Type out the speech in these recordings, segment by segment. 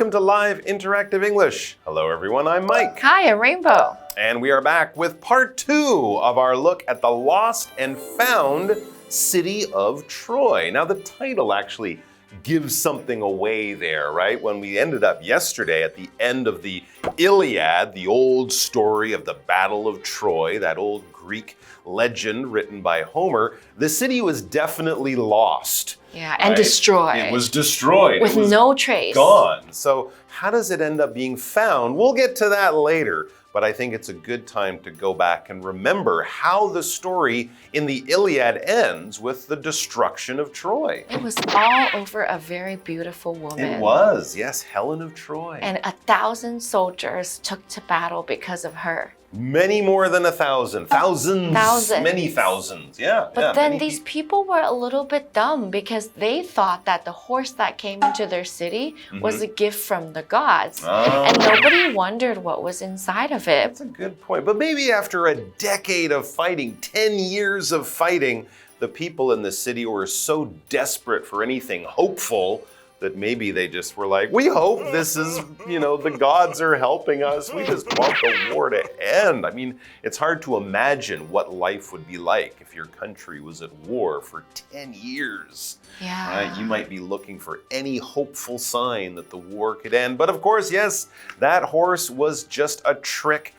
welcome to Live Interactive English. Hello everyone, I'm Mike. Hi, I'm Rainbow. And we are back with part 2 of our look at the lost and found city of Troy. Now the title actually gives something away there, right? When we ended up yesterday at the end of the Iliad, the old story of the Battle of Troy, that old Greek legend written by Homer, the city was definitely lost. Yeah, and destroyed. It was destroyed. With no trace. Gone. So how does it end up being found? We'll get to that later. But I think it's a good time to go back and remember how the story in the Iliad ends with the destruction of Troy. It was all over a very beautiful woman. It was, yes, Helen of Troy. And 1,000 soldiers took to battle because of her. Many more than 1,000. Thousands. Thousands. Many thousands. Yeah. But then these people were a little bit dumb because they thought that the horse that came into their city was a gift from the gods. And nobody wondered what was inside of it. That's a good point. But maybe after a decade of fighting, 10 years of fighting, the people in the city were so desperate for anything hopeful that maybe they just were like, we hope this is, the gods are helping us. We just want the war to end. I mean, it's hard to imagine what life would be like if your country was at war for 10 years. Yeah. You might be looking for any hopeful sign that the war could end. But of course, yes, that horse was just a trick.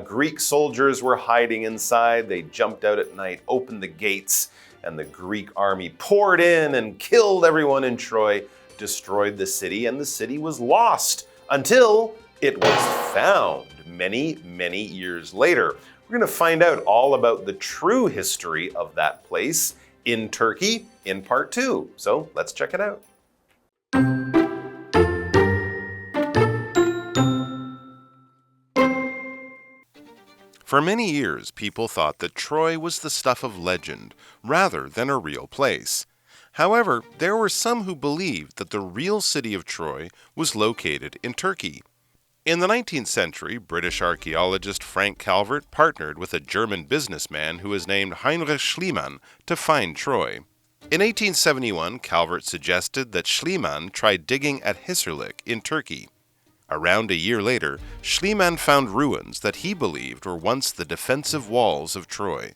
Greek soldiers were hiding inside. They jumped out at night, opened the gates, and the Greek army poured in and killed everyone in Troy, destroyed the city, and the city was lost until it was found many, many years later. We're going to find out all about the true history of that place in Turkey in part 2. So let's check it out. For many years, people thought that Troy was the stuff of legend rather than a real place. However, there were some who believed that the real city of Troy was located in Turkey. In the 19th century, British archaeologist Frank Calvert partnered with a German businessman who was named Heinrich Schliemann to find Troy. In 1871, Calvert suggested that Schliemann try digging at Hissarlik in Turkey. Around a year later, Schliemann found ruins that he believed were once the defensive walls of Troy.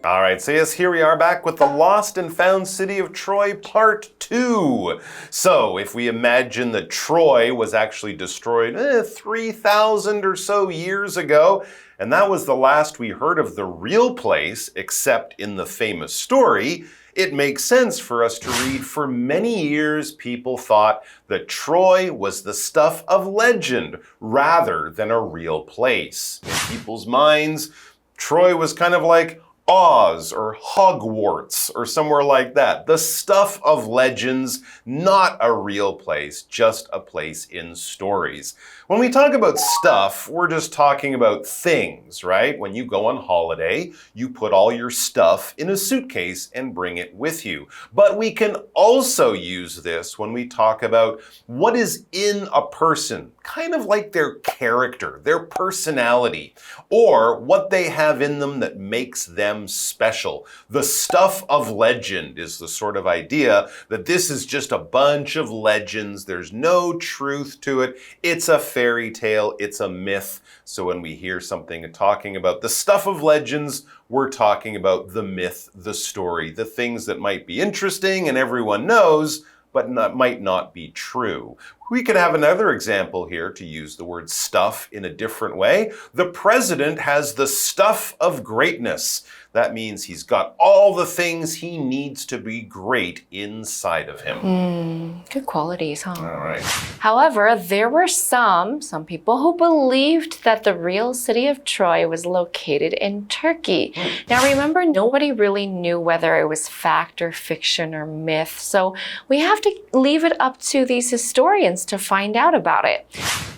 All right, so yes, here we are back with the Lost and Found City of Troy, Part 2. So, if we imagine that Troy was actually destroyed 3,000 or so years ago, and that was the last we heard of the real place, except in the famous story, it makes sense for us to read for many years people thought that Troy was the stuff of legend rather than a real place. In people's minds, Troy was kind of like Oz or Hogwarts or somewhere like that. The stuff of legends, not a real place, just a place in stories. When we talk about stuff, we're just talking about things, right? When you go on holiday, you put all your stuff in a suitcase and bring it with you. But we can also use this when we talk about what is in a person, kind of like their character, their personality, or what they have in them that makes them special. The stuff of legend is the sort of idea that this is just a bunch of legends. There's no truth to it. It's a fairy tale. It's a myth. So when we hear something talking about the stuff of legends, we're talking about the myth, the story, the things that might be interesting and everyone knows, but might not be true. We could have another example here to use the word stuff in a different way. The president has the stuff of greatness. That means he's got all the things he needs to be great inside of him. Good qualities, huh? All right. However, there were some people who believed that the real city of Troy was located in Turkey. Now remember, nobody really knew whether it was fact or fiction or myth. So we have to leave it up to these historians historians to find out about it.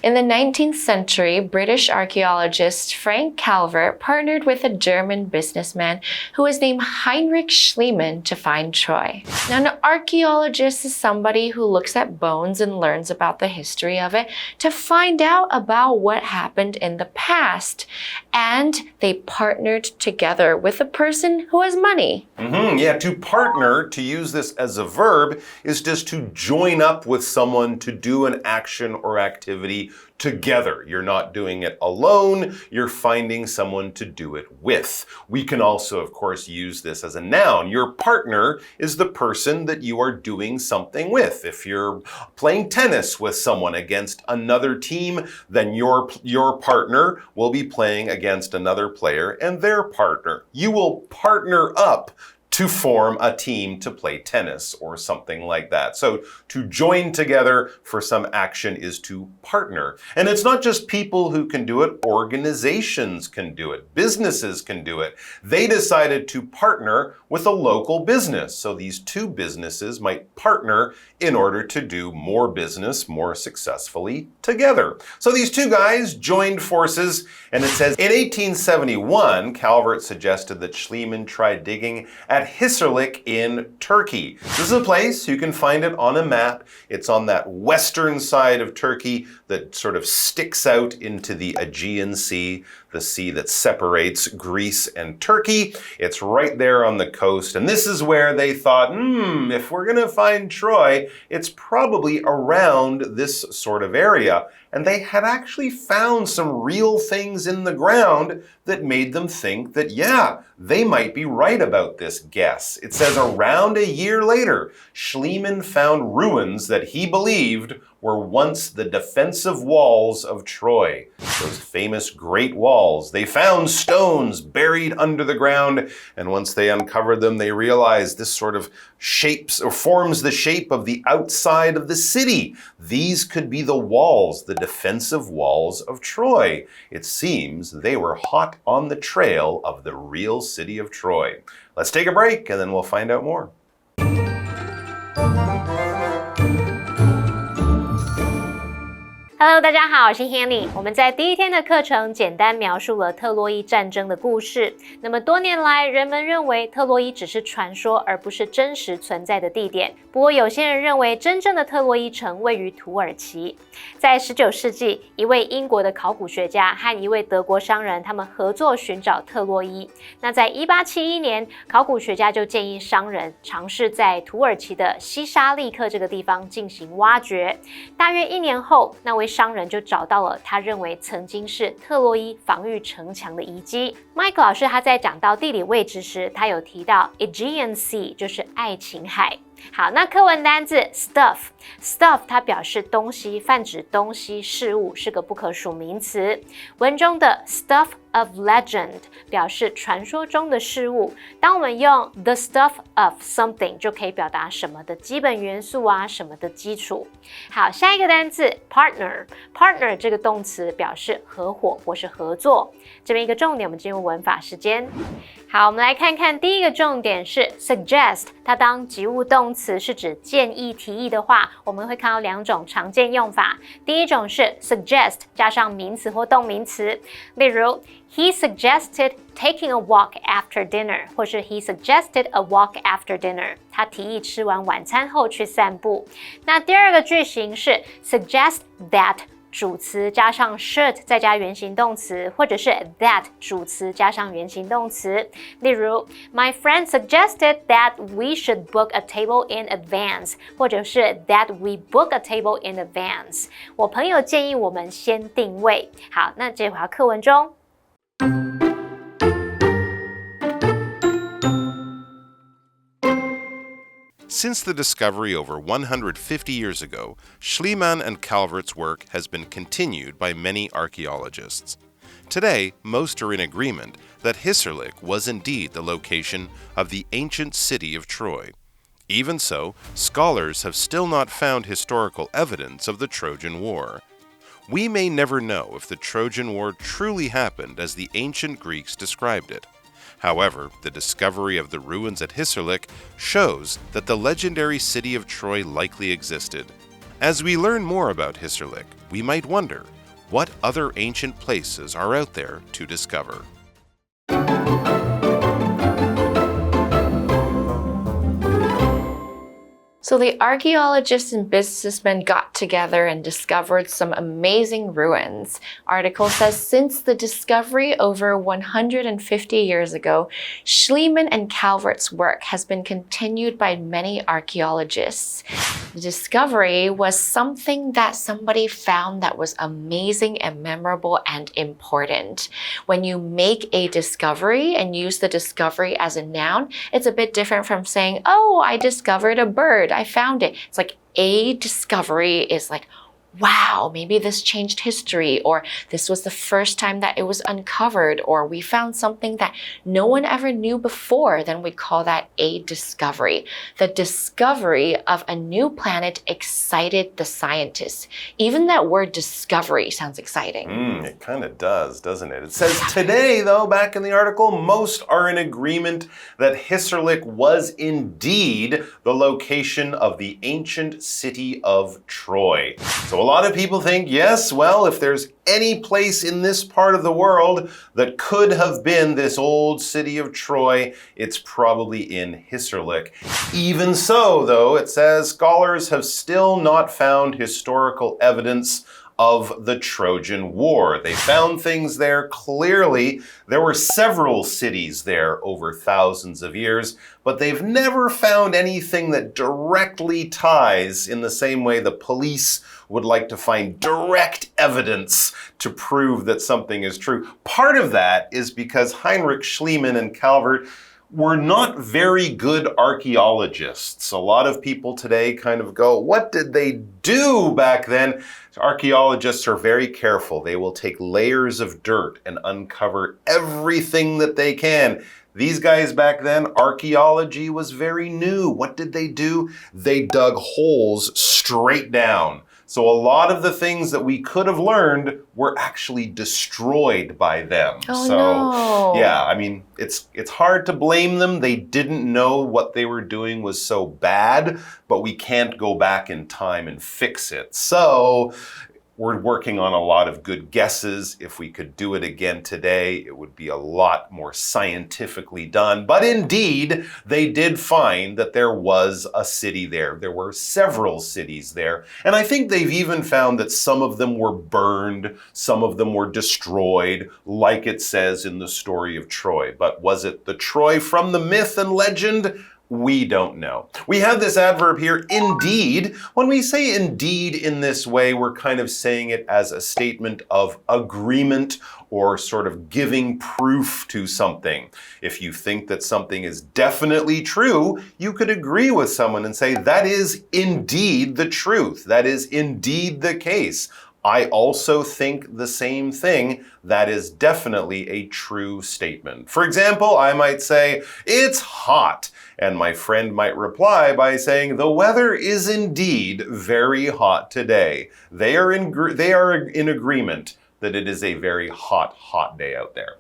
In the 19th century, British archaeologist Frank Calvert partnered with a German businessman who was named Heinrich Schliemann to find Troy. Now, an archaeologist is somebody who looks at bones and learns about the history of it to find out about what happened in the past. And they partnered together with a person who has money. Yeah, to partner, to use this as a verb, is just to join up with someone to do an action or activity together. You're not doing it alone, you're finding someone to do it with. We can also, of course, use this as a noun. Your partner is the person that you are doing something with. If you're playing tennis with someone against another team, then your partner will be playing against another player and their partner. You will partner up to form a team to play tennis or something like that. So to join together for some action is to partner. And it's not just people who can do it, organizations can do it, businesses can do it. They decided to partner with a local business. So these two businesses might partner in order to do more business more successfully together. So these two guys joined forces, and it says in 1871, Calvert suggested that Schliemann try digging at Hisarlik in Turkey. This is a place, you can find it on a map. It's on that western side of Turkey that sort of sticks out into the Aegean Sea, the sea that separates Greece and Turkey. It's right there on the coast. And this is where they thought, if we're going to find Troy, it's probably around this sort of area. And they had actually found some real things in the ground that made them think that, yeah, they might be right about this guess. It says around a year later, Schliemann found ruins that he believed were once the defensive walls of Troy. Those famous Great Walls. They found stones buried under the ground, and once they uncovered them, they realized this sort of shapes or forms the shape of the outside of the city. These could be the walls, the defensive walls of Troy. It seems they were hot on the trail of the real city of Troy. Let's take a break and then we'll find out more. Hello， 大家好，我是 Hanny。我们在第一天的课程简单描述了特洛伊战争的故事。那么多年来，人们认为特洛伊只是传说，而不是真实存在的地点。不过，有些人认为真正的特洛伊城位于土耳其。在19世纪，一位英国的考古学家和一位德国商人，他们合作寻找特洛伊。那在1871年，考古学家就建议商人尝试在土耳其的西沙利克这个地方进行挖掘。大约1年后，那位商人就找到了他认为曾经是特洛伊防御城墙的遗迹。Mike 老师他在讲到地理位置时，他有提到 Aegean Sea 就是爱琴海。好，那课文单字 stuff 它表示东西，泛指东西事物，是个不可数名词。文中的 stuff of legend 表示传说中的事物。当我们用 the stuff of something 就可以表达什么的基本元素啊，什么的基础。好，下一个单字 partner 这个动词表示合伙或是合作。这边一个重点，我们进入文法时间。好，我们来看看第一个重点是 suggest， 它当及物动词是指建议、提议的话，我们会看到2种常见用法。第一种是 suggest 加上名词或动名词，例如 He suggested taking a walk after dinner， 或是 He suggested a walk after dinner， 他提议吃完晚餐后去散步。那第二个句型是 suggest that，主词加上 should 再加原形动词，或者是 that 主词加上原形动词。例如 My friend suggested that we should book a table in advance， 或者是 that we book a table in advance。 我朋友建议我们先定位。好，那接回到课文中。Since the discovery over 150 years ago, Schliemann and Calvert's work has been continued by many archaeologists. Today, most are in agreement that Hisarlik was indeed the location of the ancient city of Troy. Even so, scholars have still not found historical evidence of the Trojan War. We may never know if the Trojan War truly happened as the ancient Greeks described it. However, the discovery of the ruins at Hisarlik shows that the legendary city of Troy likely existed. As we learn more about Hissarlik, we might wonder, what other ancient places are out there to discover? So the archaeologists and businessmen got together and discovered some amazing ruins. Article says since the discovery over 150 years ago, Schliemann and Calvert's work has been continued by many archaeologists. The discovery was something that somebody found that was amazing and memorable and important. When you make a discovery and use the discovery as a noun, it's a bit different from saying, oh, I discovered a bird. I found it. It's like a discovery is like, wow, maybe this changed history, or this was the first time that it was uncovered, or we found something that no one ever knew before, then we call that a discovery. The discovery of a new planet excited the scientists. Even that word discovery sounds exciting. It kind of does, doesn't it? It says today, though, back in the article, most are in agreement that Hissarlik was indeed the location of the ancient city of Troy. So a lot of people think, yes, well, if there's any place in this part of the world that could have been this old city of Troy, it's probably in Hissarlik. Even so, though, it says scholars have still not found historical evidence of the Trojan War. They found things there clearly. There were several cities there over thousands of years, but they've never found anything that directly ties in the same way the police would like to find direct evidence to prove that something is true. Part of that is because Heinrich Schliemann and Calvert were not very good archaeologists. A lot of people today kind of go, what did they do back then? Archaeologists are very careful. They will take layers of dirt and uncover everything that they can. These guys back then, archaeology was very new. What did they do? They dug holes straight down. So a lot of the things that we could have learned were actually destroyed by them. No. Yeah, I mean, it's hard to blame them. They didn't know what they were doing was so bad, but we can't go back in time and fix it. So we're working on a lot of good guesses. If we could do it again today, it would be a lot more scientifically done. But indeed, they did find that there was a city there. There were several cities there. And I think they've even found that some of them were burned, some of them were destroyed, like it says in the story of Troy. But was it the Troy from the myth and legend? We don't know. We have this adverb here, indeed. When we say indeed in this way, we're kind of saying it as a statement of agreement or sort of giving proof to something. If you think that something is definitely true, you could agree with someone and say, that is indeed the truth. That is indeed the case. I also think the same thing. That is definitely a true statement. For example, I might say, it's hot. And my friend might reply by saying, the weather is indeed very hot today. They are in agreement that it is a very hot day out there.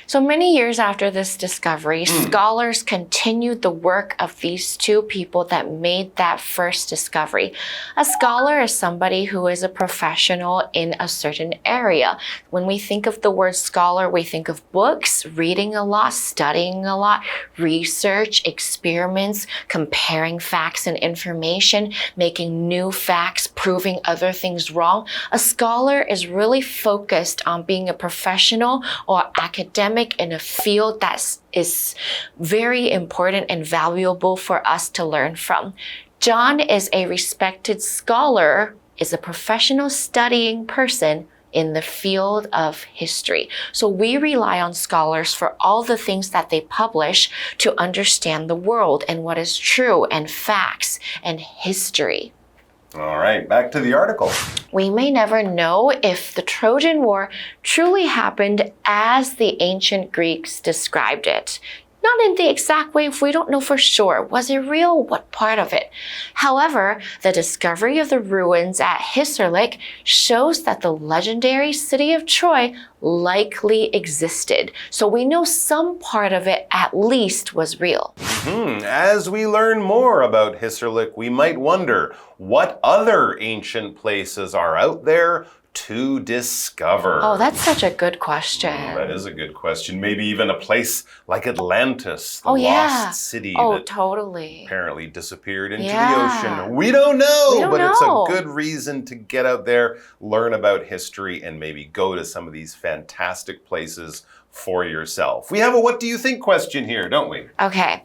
So many years after this discovery, scholars continued the work of these two people that made that first discovery. A scholar is somebody who is a professional in a certain area. When we think of the word scholar, we think of books, reading a lot, studying a lot, research, experiments, comparing facts and information, making new facts, proving other things wrong. A scholar is really focused on being a professional or academic in a field that is very important and valuable for us to learn from. John is a respected scholar, is a professional studying person in the field of history. So we rely on scholars for all the things that they publish to understand the world and what is true and facts and history. All right, back to the article. We may never know if the Trojan War truly happened as the ancient Greeks described it. Not in the exact way if we don't know for sure. Was it real? What part of it? However, the discovery of the ruins at Hissarlik shows that the legendary city of Troy likely existed. So we know some part of it at least was real. As we learn more about Hissarlik, we might wonder what other ancient places are out there to discover? Oh, that's such a good question. That is a good question. Maybe even a place like Atlantis, the lost city that totally. apparently disappeared into the ocean. We don't know, it's a good reason to get out there, learn about history, and maybe go to some of these fantastic places for yourself. We have a what do you think question here, don't we? Okay.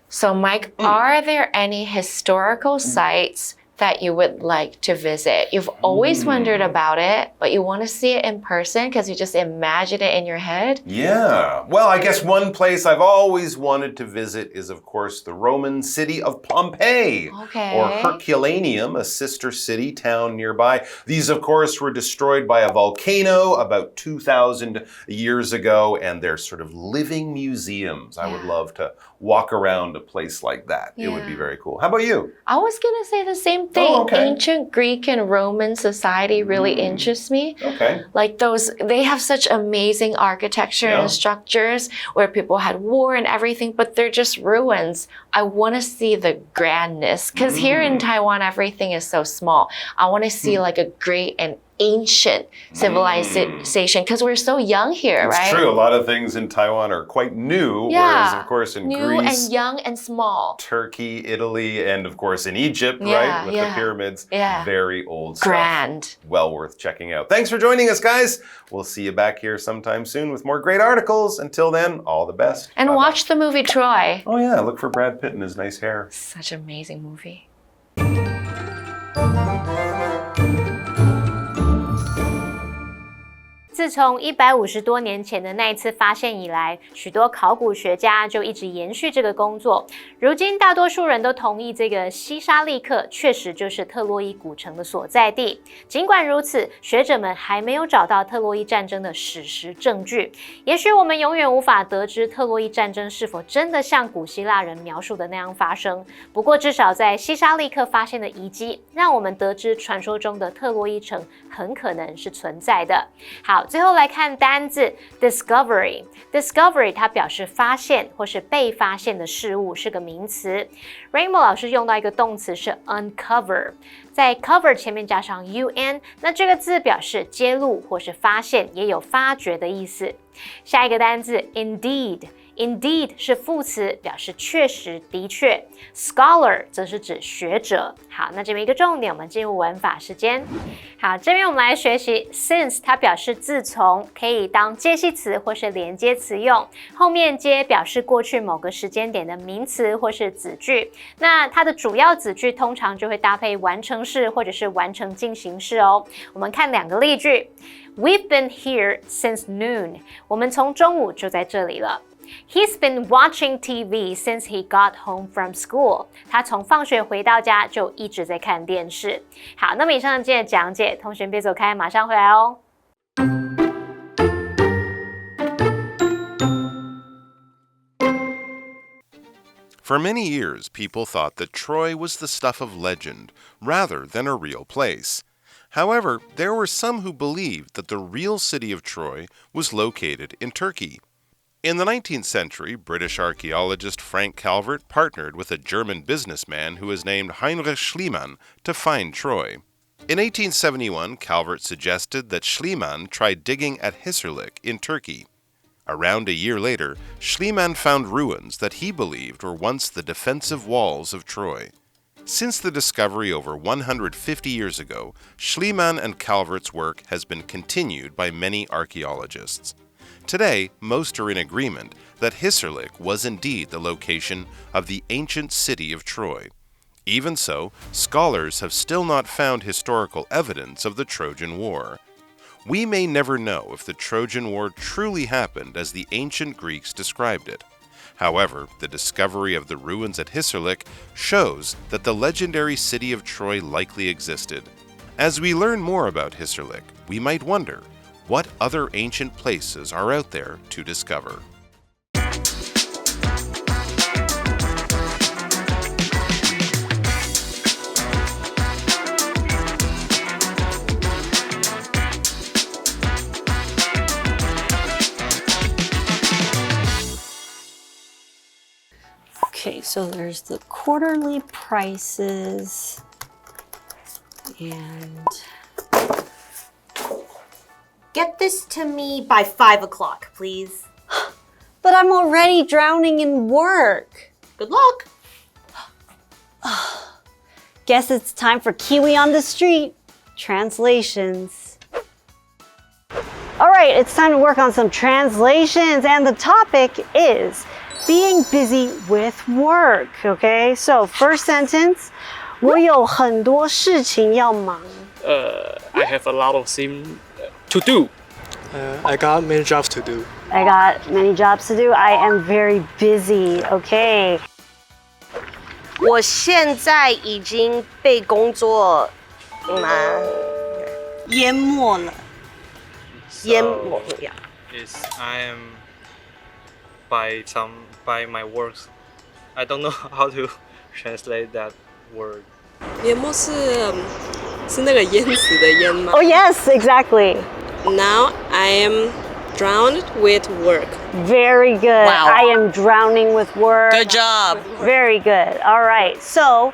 So, Mike, are there any historical sites that you would like to visit? You've always wondered about it, but you want to see it in person because you just imagine it in your head? Yeah. Well, I guess one place I've always wanted to visit is, of course, the Roman city of Pompeii. Okay. Or Herculaneum, a sister city town nearby. These, of course, were destroyed by a volcano about 2,000 years ago, and they're sort of living museums. I would love to walk around a place like that. It would be very cool. How about you? I was going to say the same thing. Oh, okay. Ancient Greek and Roman society really interests me. Okay. Like they have such amazing architecture and structures where people had war and everything, but they're just ruins. I want to see the grandness because here in Taiwan, everything is so small. I want to see like a great and ancient civilization because we're so young here, right? It's true. A lot of things in Taiwan are quite new, whereas, of course, in Greece, and young and small. Turkey, Italy, and, of course, in Egypt, right? With the pyramids. Very old stuff. Grand. Well worth checking out. Thanks for joining us, guys. We'll see you back here sometime soon with more great articles. Until then, all the best. And watch the movie Troy. Oh, yeah. Look for Brad Pitt and his nice hair. Such an amazing movie. 自从150多年前的那一次发现以来，许多考古学家就一直延续这个工作。如今，大多数人都同意这个西沙利克确实就是特洛伊古城的所在地。尽管如此，学者们还没有找到特洛伊战争的史实证据。也许我们永远无法得知特洛伊战争是否真的像古希腊人描述的那样发生。不过，至少在西沙利克发现的遗迹，让我们得知传说中的特洛伊城很可能是存在的。好。最后来看单字 discovery。discovery 它表示发现或是被发现的事物，是个名词。Rainbow 老师用到一个动词是 uncover， 在 cover 前面加上 un， 那这个字表示揭露或是发现，也有发掘的意思。下一个单字 indeed。Indeed 是副词，表示确实、的确。Scholar 则是指学者。好，那这边一个重点，我们进入文法时间。好，这边我们来学习 since， 它表示自从，可以当介系词或是连接词用，后面接表示过去某个时间点的名词或是子句。那它的主要子句通常就会搭配完成式或者是完成进行式哦。我们看两个例句 ：We've been here since noon。我们从中午就在这里了。He's been watching TV since he got home from school. 他从放学回到家就一直在看电视。好，那么以上今天的讲解，同学别走开，马上回来哦。For many years, people thought that Troy was the stuff of legend rather than a real place. However, there were some who believed that the real city of Troy was located in Turkey. In the 19th century, British archaeologist Frank Calvert partnered with a German businessman who was named Heinrich Schliemann to find Troy. In 1871, Calvert suggested that Schliemann try digging at Hissarlik in Turkey. Around a year later, Schliemann found ruins that he believed were once the defensive walls of Troy. Since the discovery over 150 years ago, Schliemann and Calvert's work has been continued by many archaeologists. Today, most are in agreement that Hissarlik was indeed the location of the ancient city of Troy. Even so, scholars have still not found historical evidence of the Trojan War. We may never know if the Trojan War truly happened as the ancient Greeks described it. However, the discovery of the ruins at Hissarlik shows that the legendary city of Troy likely existed. As we learn more about Hissarlik, we might wonder, what other ancient places are out there to discover? Okay, so there's the quarterly prices and Get this to me by 5 o'clock, please. but I'm already drowning in work. Good luck. Guess it's time for KiWi on the street. Translations. All right, it's time to work on some translations, and the topic is being busy with work. Okay, so first sentence, 我有很多事情要忙. I have a lot of things to do. I got many jobs to do. I got many jobs to do. I am very busy. Okay. 我现在已经被工作淹没了. Yeah. Is I am by my works. I don't know how to translate that word. 淹没是那个淹死的淹吗？ Oh yes, exactly. Now I am drowned with work. Very good. Wow. I am drowning with work. Good job. Very good. All right. So,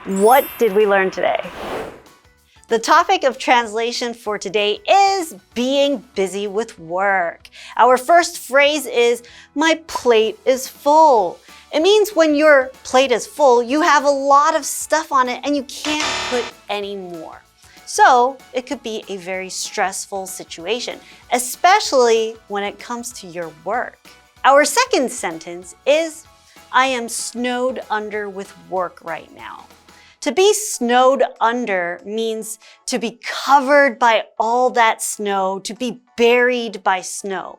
what did we learn today? The topic of translation for today is being busy with work. Our first phrase is, my plate is full. It means when your plate is full, you have a lot of stuff on it and you can't put any more. So it could be a very stressful situation, especially when it comes to your work. Our second sentence is, I am snowed under with work right now. To be snowed under means to be covered by all that snow, to be buried by snow.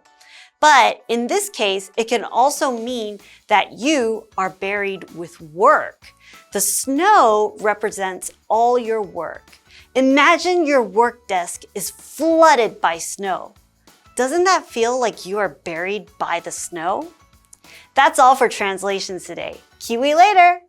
But in this case, it can also mean that you are buried with work. The snow represents all your work. Imagine your work desk is flooded by snow. Doesn't that feel like you are buried by the snow? That's all for translations today. KiWi later!